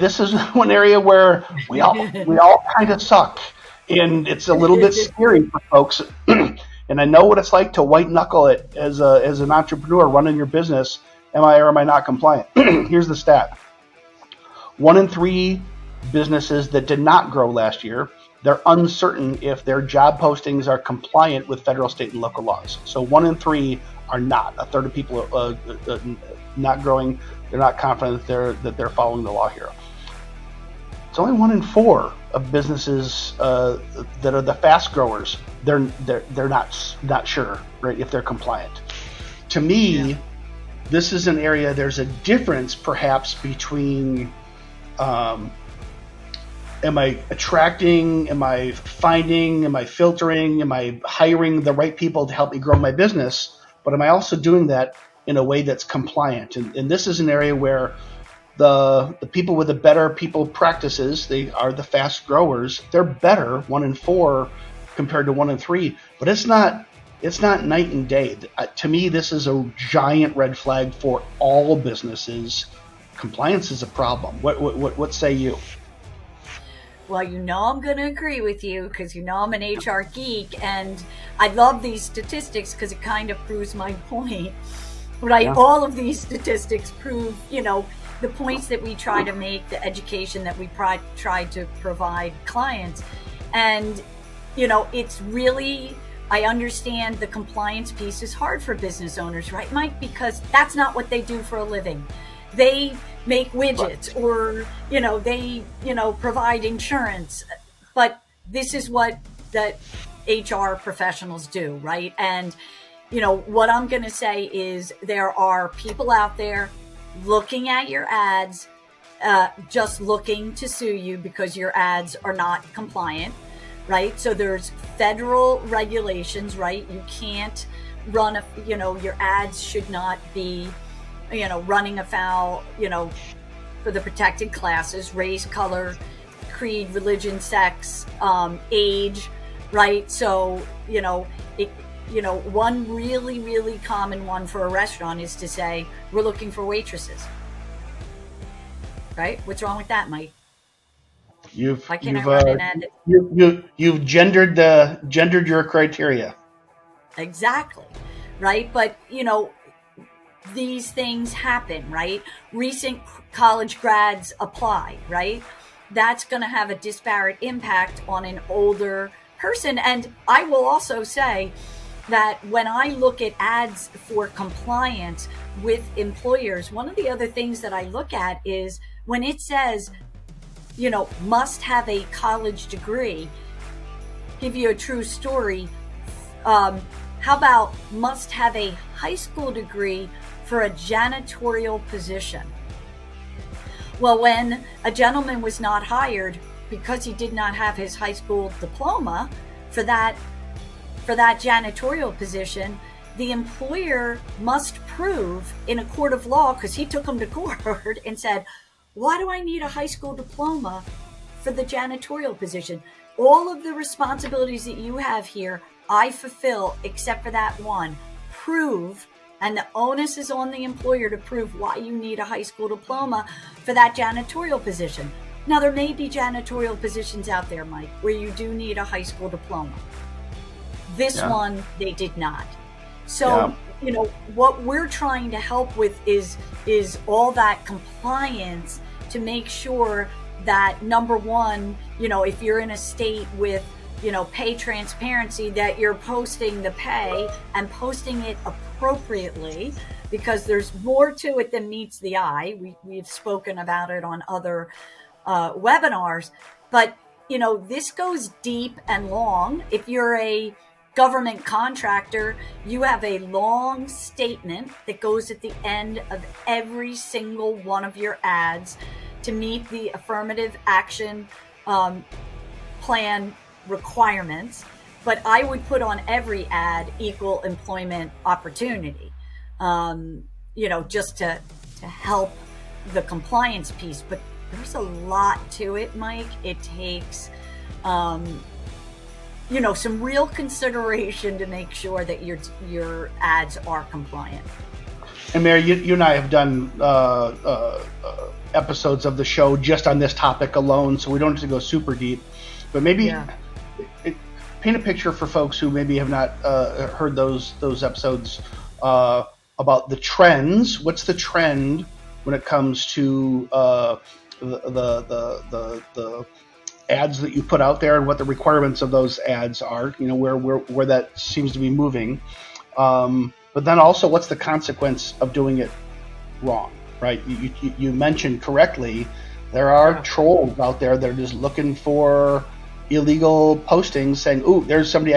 this is one area where we all kind of suck, and it's a little bit scary for folks. And I know what it's like to white knuckle it as an entrepreneur running your business. Am I or am I not compliant? Here's the stat: 1 in 3 businesses that did not grow last year, they're uncertain if their job postings are compliant with federal, state, and local laws. So 1 in 3 are not. A third of people are not growing. They're not confident that they're following the law here. It's only 1 in 4 of businesses that are the fast growers. They're not sure, right, if they're compliant. To me, this is an area. There's a difference, perhaps, between am I attracting, am I finding, am I filtering, am I hiring the right people to help me grow my business? But am I also doing that in a way that's compliant? And this is an area where the people with the better people practices, they are the fast growers. They're better 1 in 4 compared to 1 in 3, but it's not night and day. To me, this is a giant red flag for all businesses. Compliance is a problem. What say you? Well, I'm going to agree with you because I'm an HR geek, and I love these statistics because it kind of proves my point, right? Yeah. All of these statistics prove, the points that we try to make, the education that we try to provide clients. And, it's really, I understand the compliance piece is hard for business owners, right, Mike? Because that's not what they do for a living. They make widgets or, they, provide insurance. But this is what the HR professionals do, right? And, what I'm going to say is there are people out there looking at your ads, just looking to sue you because your ads are not compliant, right? So there's federal regulations, right? You can't run your ads should not be running afoul, for the protected classes, race, color, creed, religion, sex, age, right? So, one really, really common one for a restaurant is to say, we're looking for waitresses, right? What's wrong with that, Mike? You've gendered your criteria. Exactly, right? But, these things happen, right? Recent college grads apply, right? That's going to have a disparate impact on an older person. And I will also say that when I look at ads for compliance with employers, one of the other things that I look at is when it says, must have a college degree. Give you a true story. How about must have a high school degree for a janitorial position? Well, when a gentleman was not hired because he did not have his high school diploma for that janitorial position, the employer must prove in a court of law, because he took him to court and said, why do I need a high school diploma for the janitorial position? All of the responsibilities that you have here, I fulfill except for that one. Prove, and the onus is on the employer to prove why you need a high school diploma for that janitorial position. Now, there may be janitorial positions out there, Mike, where you do need a high school diploma. This one, they did not. So, what we're trying to help with is all that compliance to make sure that, number one, if you're in a state with, pay transparency, that you're posting the pay and posting it appropriately, because there's more to it than meets the eye. We've spoken about it on other webinars, but, this goes deep and long. If you're a government contractor, you have a long statement that goes at the end of every single one of your ads to meet the affirmative action plan requirements. But I would put on every ad equal employment opportunity, just to help the compliance piece. But there's a lot to it, Mike. It takes some real consideration to make sure that your ads are compliant. And Mary, you and I have done episodes of the show just on this topic alone, so we don't have to go super deep. But maybe paint a picture for folks who maybe have not heard those episodes about the trends. What's the trend when it comes to the ads that you put out there, and what the requirements of those ads are? You know, where that seems to be moving. But then also, what's the consequence of doing it wrong, right? You mentioned correctly, there are trolls out there that are just looking for illegal postings, saying, "Ooh, there's somebody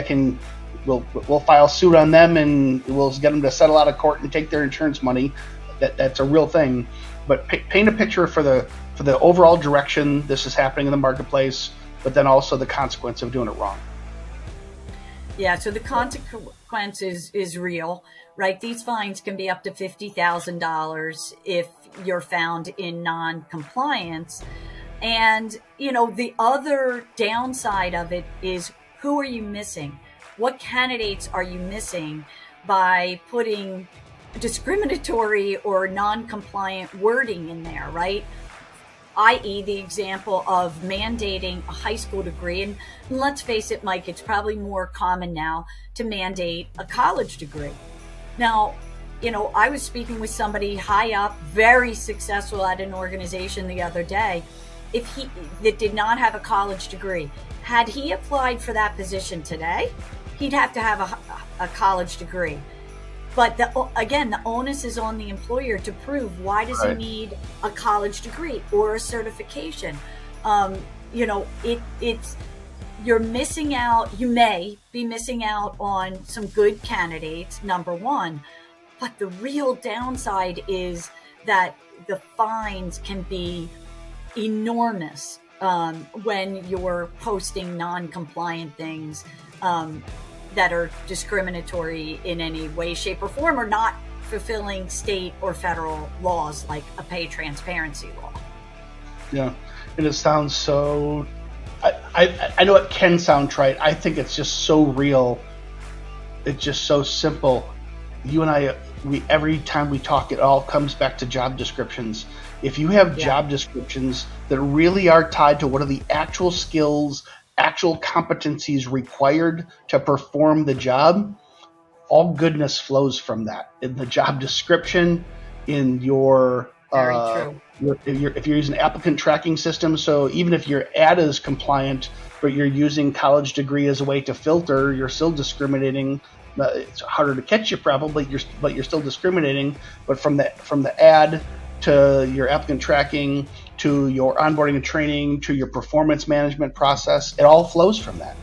we'll file suit on them, and we'll get them to settle out of court and take their insurance money." That's a real thing. But paint a picture for the overall direction this is happening in the marketplace, but then also the consequence of doing it wrong. Yeah, so the consequence is real, right? These fines can be up to $50,000 if you're found in non-compliance. And, you know, the other downside of it is, who are you missing? What candidates are you missing by putting discriminatory or non-compliant wording in there, right? I.e. the example of mandating a high school degree. And let's face it, Mike, it's probably more common now to mandate a college degree. Now, you know, I was speaking with somebody high up, very successful at an organization the other day, that did not have a college degree. Had he applied for that position today, he'd have to have a college degree. But again, the onus is on the employer to prove, why does he need a college degree or a certification? You know, you're missing out. You may be missing out on some good candidates, number one. But the real downside is that the fines can be enormous when you're posting non-compliant things that are discriminatory in any way, shape, or form, or not fulfilling state or federal laws like a pay transparency law. Yeah, and it sounds so. I know it can sound trite. I think it's just so real. It's just so simple. You and I, every time we talk, it all comes back to job descriptions. If you have job descriptions that really are tied to what are the actual skills, actual competencies required to perform the job, all goodness flows from that in the job description, in your if you're using applicant tracking system. So even if your ad is compliant, but you're using college degree as a way to filter, you're still discriminating. It's harder to catch you probably, but you're still discriminating. But from the ad to your applicant tracking, to your onboarding and training, to your performance management process, it all flows from that.